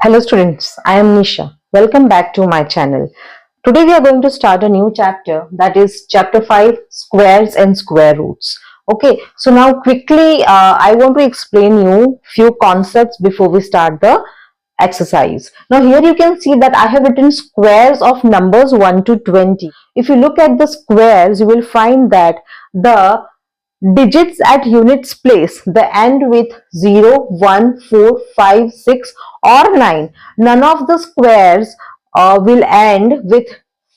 Hello students, I am Nisha. Welcome back to my channel. Today we are going to start a new chapter, that is chapter 5, squares and square roots. Okay, so now quickly I want to explain you few concepts before we start the exercise. Now here you can see that I have written squares of numbers 1 to 20. If you look at the squares, you will find that the digits at units place, they end with 0, 1, 4, 5, 6 or 9. None of the squares will end with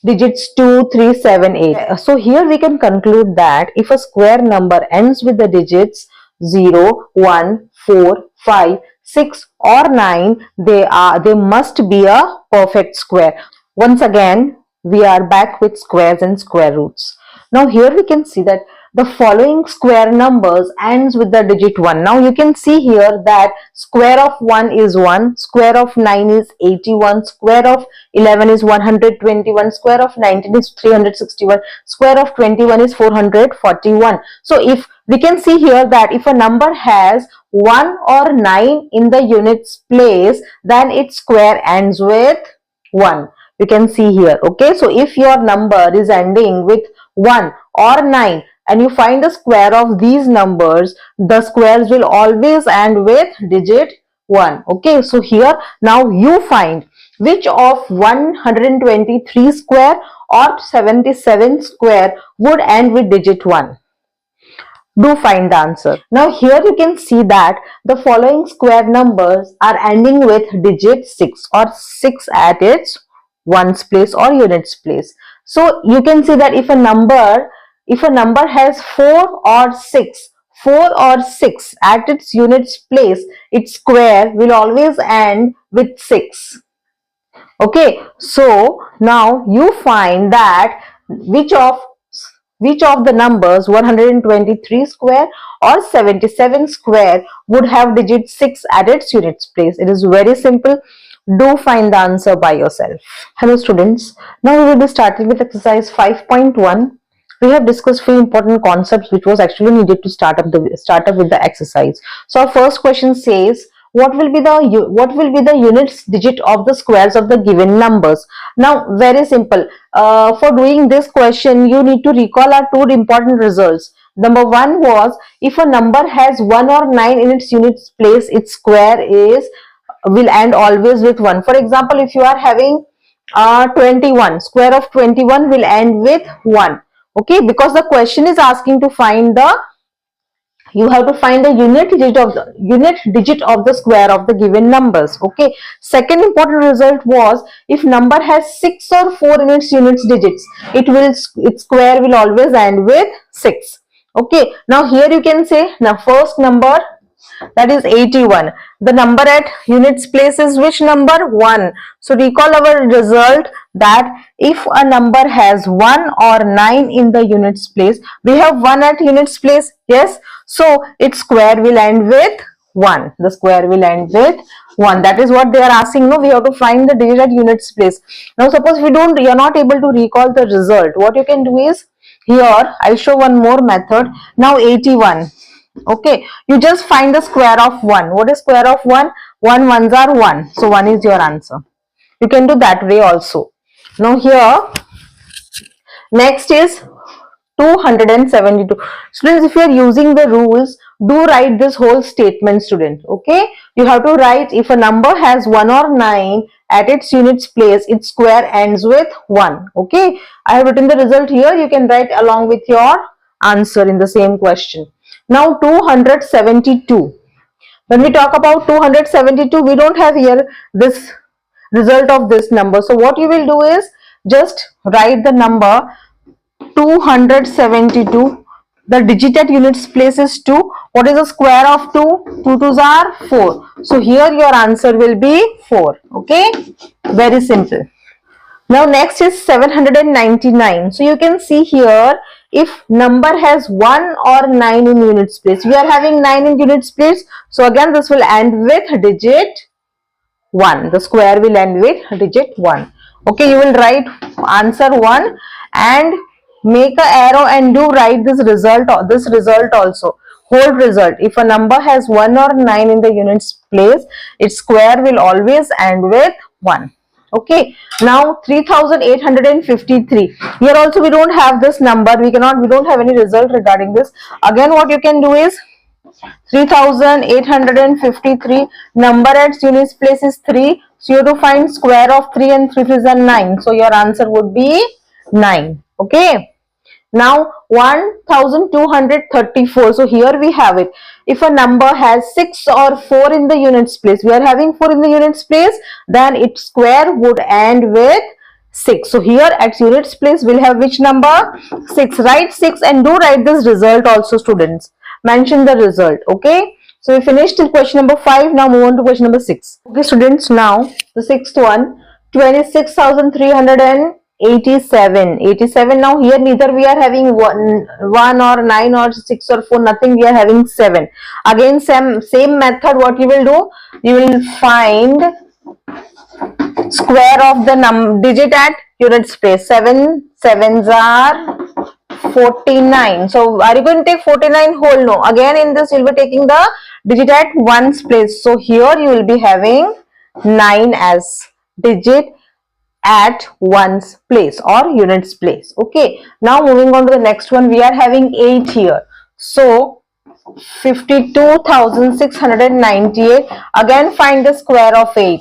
digits 2, 3, 7, 8. So here we can conclude that if a square number ends with the digits 0, 1, 4, 5, 6 or 9, they must be a perfect square. Once again, we are back with squares and square roots. Now here we can see that the following square numbers ends with the digit 1. Now you can see here that square of 1 is 1, square of 9 is 81, square of 11 is 121, square of 19 is 361, square of 21 is 441. So if we can see here that if a number has 1 or 9 in the units place, then its square ends with 1. You can see here. Okay, so if your number is ending with 1 or 9 and you find the square of these numbers, the squares will always end with digit 1. Okay, so here now you find which of 123 square or 77 square would end with digit 1. Do find the answer. Now here you can see that the following square numbers are ending with digit 6 or 6 at its ones place or units place. So you can see that if a number has 4 or 6 at its units place, its square will always end with 6. Okay, so now you find that which of the numbers 123 square or 77 square would have digit 6 at its units place. It is very simple. Do find the answer by yourself. Hello students, now we will be starting with exercise 5.1. We have discussed few important concepts which was actually needed to start up with the exercise. So our first question says, what will be the units digit of the squares of the given numbers? Now very simple. For doing this question, you need to recall our two important results. Number one was, if a number has 1 or 9 in its units place, its square will end always with 1. For example, if you are having 21, square of 21 will end with 1. Okay, because the question is asking to find you have to find the unit digit of the square of the given numbers. Okay, second important result was, if number has 6 or 4 in its units digits, its square will always end with 6. Okay, now here you can say, now first number, that is 81. The number at units place is which number? 1. So recall our result that if a number has 1 or 9 in the units place, we have 1 at units place, yes, so its square will end with 1. The square will end with 1. That is what they are asking. No, we have to find the digit at units place. Now suppose you are not able to recall the result. What you can do is, here I'll show one more method. Now 81. Okay, you just find the square of 1. What is square of 1? 1 ones are 1. So 1 is your answer. You can do that way also. Now here, next is 272. Students, if you are using the rules, do write this whole statement, student. Okay, you have to write, if a number has 1 or 9 at its units place, its square ends with 1. Okay, I have written the result here. You can write along with your answer in the same question. Now 272. When we talk about 272, we don't have here this result of this number. So what you will do is, just write the number 272. The digit at units place is 2. What is the square of 2? 2 2s are 4. So here your answer will be 4. Okay, very simple. Now next is 799. So you can see here, if number has 1 or 9 in units place, we are having 9 in units place, so again this will end with digit 1. The square will end with digit 1. Okay, you will write answer 1 and make an arrow and do write this result also. hold result. If a number has 1 or 9 in the units place, its square will always end with 1. Okay, now 3853. Here also we don't have this number. We don't have any result regarding this. Again, what you can do is 3853, number at units place is 3. So you have to find square of 3, and 3 is 9. So your answer would be 9. Okay. Now 1234. So here we have it. If a number has 6 or 4 in the units place, we are having 4 in the units place, then its square would end with 6. So here at units place we'll have which number? 6. Write 6 and do write this result also, students. Mention the result. Okay. So we finished till question number 5. Now move on to question number 6. Okay, students. Now the sixth one, 26,387. 87. Now here neither we are having 1 or 9 or 6 or 4. Nothing. We are having 7. Again, same method. What you will do? You will find square of the digit at units place. 7 sevens are 49. So are you going to take 49 whole? No. Again, in this you will be taking the digit at ones place. So here you will be having 9 as digit at ones place or units place. Okay. Now moving on to the next one, we are having 8 here. So 52,698. Again, find the square of 8.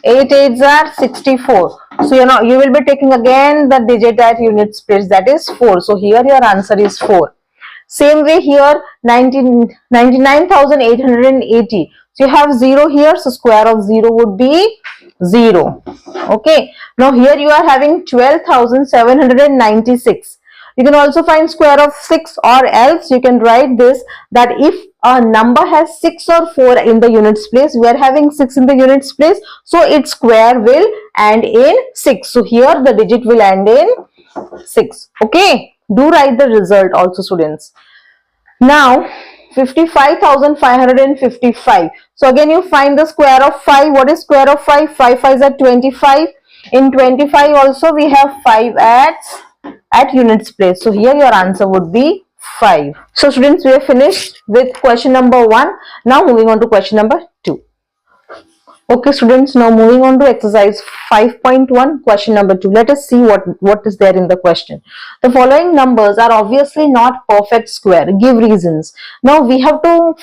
8 8s are 64. So you will be taking again the digit at units place, that is 4. So here your answer is 4. Same way here, 99,880. So you have 0 here, so square of 0 would be 0. Okay. Now here you are having 12,796. You can also find square of 6, or else you can write this, that if a number has 6 or 4 in the units place, we are having 6 in the units place, so its square will end in 6. So here the digit will end in 6. Okay. Do write the result also, students. Now 55,555. So again you find the square of 5. What is square of 5? 5 5s are 25. In 25 also we have 5 at units place. So here your answer would be 5. So students, we have finished with question number 1. Now moving on to question number 2. Okay, students, now moving on to exercise 5.1, question number 2. Let us see what is there in the question. The following numbers are obviously not perfect square. Give reasons. Now we have to,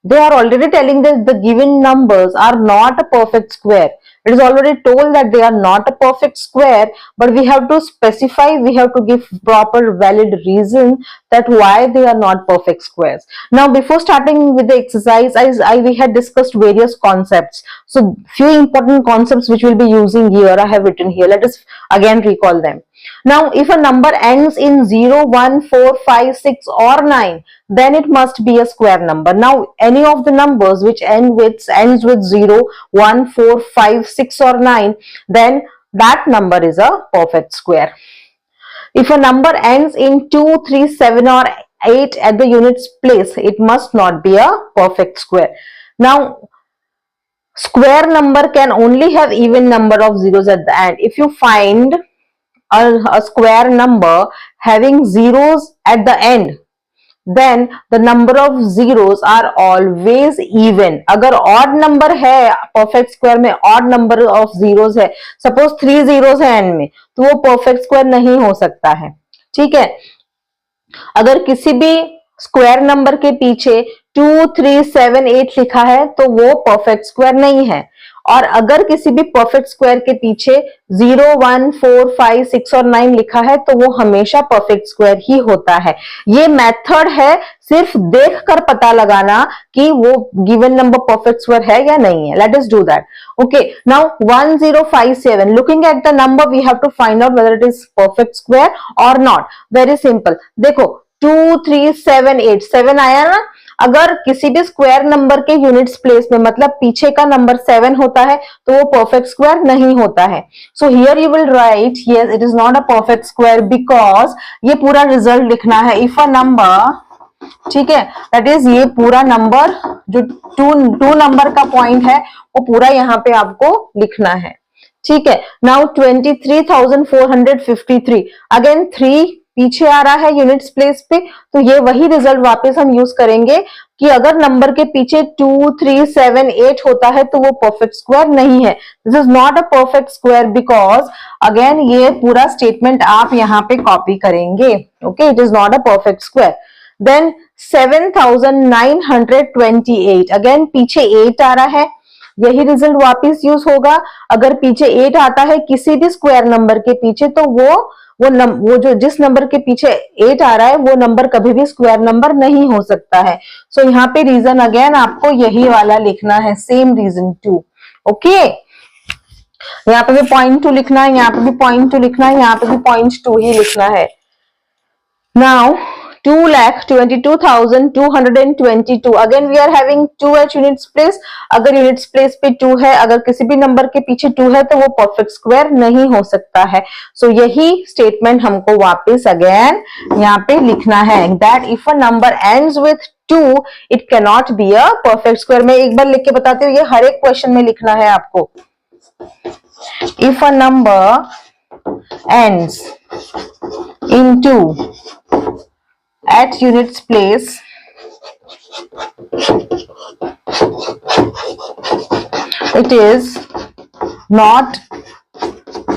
they are already telling that the given numbers are not a perfect square. It is already told that they are not a perfect square, but we have to specify, we have to give proper valid reason that why they are not perfect squares. Now before starting with the exercise, we had discussed various concepts. So few important concepts which we'll be using here, I have written here. Let us again recall them. Now if a number ends in 0, 1, 4, 5, 6 or 9, then it must be a square number. Now any of the numbers which ends with 0, 1, 4, 5, 6 or 9, then that number is a perfect square. If a number ends in 2, 3, 7 or 8 at the units place, it must not be a perfect square. Now square number can only have even number of zeros at the end. If you find a square number having zeros at the end, then the number of zeros are always even. अगर odd number है perfect square में, odd number of zeros है, suppose 3 zeros है end में, तो वो perfect square नहीं हो सकता है. ठीक है. अगर किसी भी स्क्वायर नंबर के पीछे 2, 3, 7, 8 लिखा है तो वो परफेक्ट स्क्वायर नहीं है. और अगर किसी भी परफेक्ट स्क्वायर के पीछे 0, 1, 4, 5, 6 और 9 लिखा है तो वो हमेशा परफेक्ट स्क्वायर ही होता है. ये मेथड है सिर्फ देखकर पता लगाना कि वो गिवन नंबर परफेक्ट स्क्वायर है या नहीं है. Let us do that. Okay, now 1057. Looking at the number we have to find out whether it is perfect square और नॉट. Very simple. देखो 2, 3, 7, 8, 7 आया ना. अगर किसी भी स्क्वायर नंबर के यूनिट्स प्लेस में मतलब पीछे का नंबर 7 होता है तो वो परफेक्ट स्क्वायर नहीं होता है. So here you will write yes it is not a perfect square because ये पूरा रिजल्ट लिखना है. इफ अ नंबर, ठीक है, दैट इज ये पूरा नंबर जो टू नंबर का पॉइंट है वो पूरा यहाँ पे आपको लिखना है. ठीक है. नाउ 23,453. अगेन 3 पीछे आ रहा है यूनिट्स प्लेस पे, तो ये वही रिजल्ट वापस हम यूज करेंगे कि अगर नंबर के पीछे 2, 3, 7, 8 होता है तो वो परफेक्ट स्क्वायर नहीं है. This is not a perfect square because again ये पूरा स्टेटमेंट आप यहाँ पे कॉपी करेंगे. Okay, it is not a perfect square. Then 7928, again पीछे 8 आ रहा है, यही रिजल्ट वापस यूज होगा. अगर पीछे 8 आता है किसी भी स्क्वायर नंबर के पीछे तो वो जो जिस नंबर के पीछे 8 आ रहा है वो नंबर कभी भी स्क्वायर नंबर नहीं हो सकता है. सो यहाँ पे रीजन अगेन आपको यही वाला लिखना है, सेम रीजन 2. ओके, यहाँ पे भी पॉइंट 2 लिखना है, यहाँ पे भी पॉइंट 2 लिखना है, यहाँ पे भी पॉइंट 2 ही लिखना है. Now 2,22,222. Again we are having 2 at units place. अगर यूनिट्स प्लेस पे 2 है, अगर किसी भी नंबर के पीछे 2 है तो वो परफेक्ट स्क्वायर नहीं हो सकता है. सो यही स्टेटमेंट हमको वापस अगेन यहाँ पे लिखना है, that if a number ends with 2 it can not be a perfect square. मैं एक बार लिख के बताती हूँ, ये हर एक क्वेश्चन में लिखना है आपको. If a number ends in 2 at units place it is not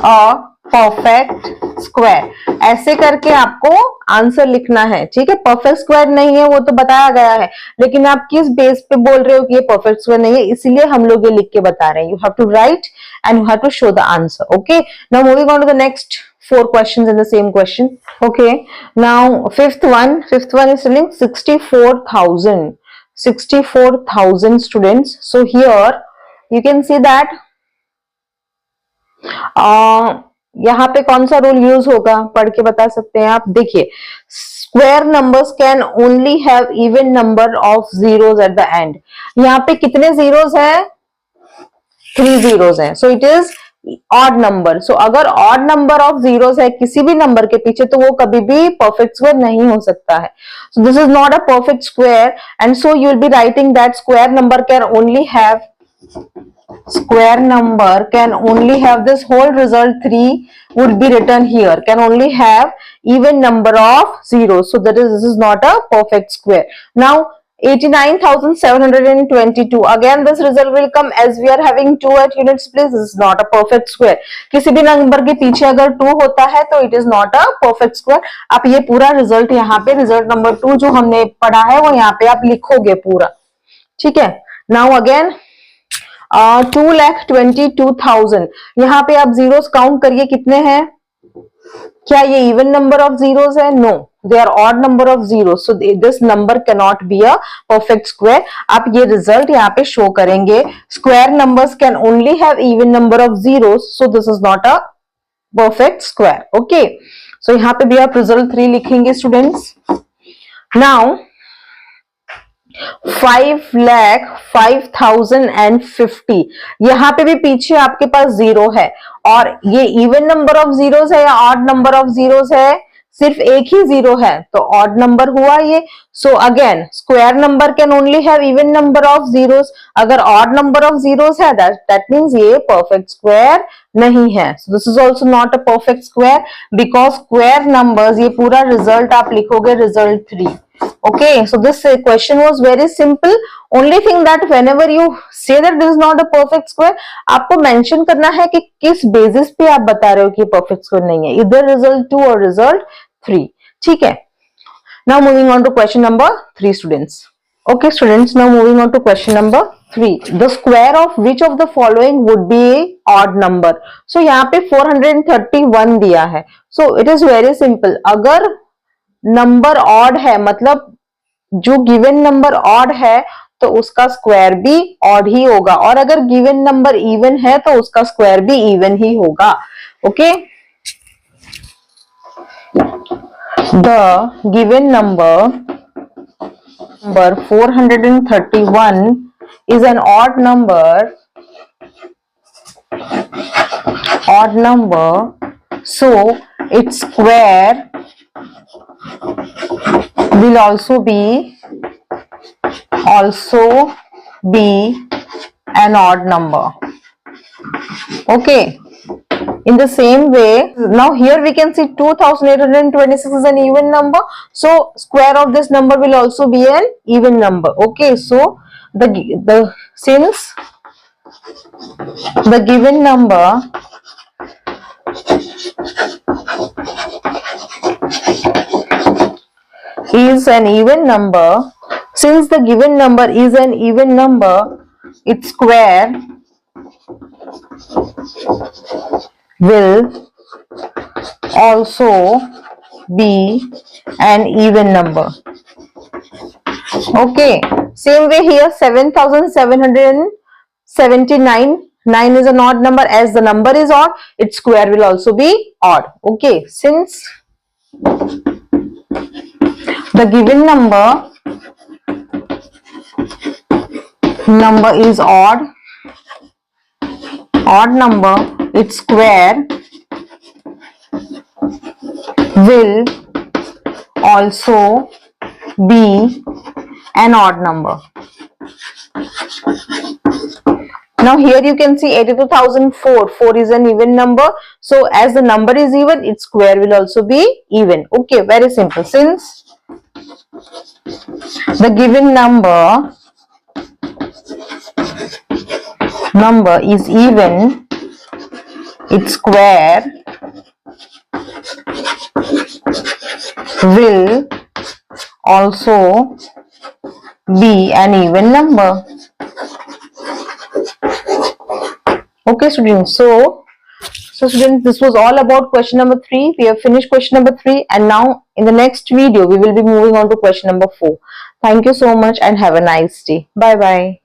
a perfect square. ऐसे करके आपको आंसर लिखना है. ठीक है, परफेक्ट स्क्वायर नहीं है वो तो बताया गया है, लेकिन आप किस बेस पे बोल रहे हो कि ये परफेक्ट स्क्वायर नहीं है, इसीलिए हम लोग ये लिख के बता रहे हैं. You have to write and you have to show the answer. Okay, now moving on to the next 4 questions in the same question. Okay, now fifth one is telling 64,000 students. So here you can see that यहाँ पे कौन सा rule use होगा, पढ़ के बता सकते हैं आप. देखिए, square numbers can only have even number of zeros at the end. यहाँ पे कितने जीरोस हैं? 3 जीरोस हैं. So it is odd number. So अगर ऑड नंबर ऑफ जीरोस है किसी भी नंबर के पीछे तो वो कभी भी परफेक्ट स्क्वायर नहीं हो सकता है. सो this is not a perfect square and so you will be writing that square number can only have this whole result 3 would be written here, can only have even number of zeros. So this is not a perfect square. Now 89,722, again this result will come as we are having 2 at units place. This is not a perfect square. किसी भी number के पीछे अगर 2 होता है तो it is not a perfect square. आप ये पूरा रिजल्ट यहाँ पे रिजल्ट नंबर 2 जो हमने पढ़ा है वो यहाँ पे आप लिखोगे पूरा. ठीक है, नाउ अगेन 2,22,000. यहाँ पे आप जीरोस काउंट करिए कितने हैं. क्या ये इवन नंबर ऑफ जीरोस है? No, they are odd number of zeros. So this number can not be a perfect square. आप ये रिजल्ट यहाँ पे शो करेंगे. Square numbers can only have even number of zeros. So this is not a perfect square. Okay, so यहाँ पे भी आप result 3 लिखेंगे स्टूडेंट्स. नाउ 5,05,050. यहाँ पे भी पीछे आपके पास जीरो है और ये इवन नंबर ऑफ जीरोस है या ऑड नंबर ऑफ जीरोस है? सिर्फ एक ही जीरो है तो ऑड नंबर हुआ ये. So again square number can only have even number of zeros. अगर ऑड नंबर ऑफ जीरोस है दैट मींस ये परफेक्ट स्क्वायर नहीं है. सो this is also not a perfect square because square numbers, ये पूरा result आप लिखोगे result 3. Okay, so this question was very simple. Only thing that whenever you say that this is not a perfect square, आपको mention करना है कि किस basis पे आप बता रहे हो कि perfect square नहीं है, इधर result 2 और result 3. ठीक है, now moving on to question number 3 students. Okay students, now moving on to question number 3. The square of which of the following would be a odd number? So यहाँ पे 431 दिया है. So it is very simple. अगर number odd है मतलब जो given number odd है तो उसका स्क्वायर भी ऑड ही होगा, और अगर गिवन नंबर इवन है तो उसका स्क्वायर भी इवन ही होगा. Okay, the given number 431 is an odd number, so its square will also be an odd number. Okay, In the same way, now here we can see 2826 is an even number. So square of this number will also be an even number. Okay, so since the given number is an even number, since the given number is an even number, its square will also be an even number. Okay, same way here 7779, 9 is an odd number. As the number is odd, its square will also be odd. Okay, since the given number is odd number, its square will also be an odd number. Now here you can see 82,004, 4 is an even number. So as the number is even, its square will also be even. Okay, very simple. Since the given number is even, its square will also be an even number. Okay students, so students, this was all about question number 3. We have finished question number 3, and now in the next video we will be moving on to question number 4. Thank you so much and have a nice day. Bye bye.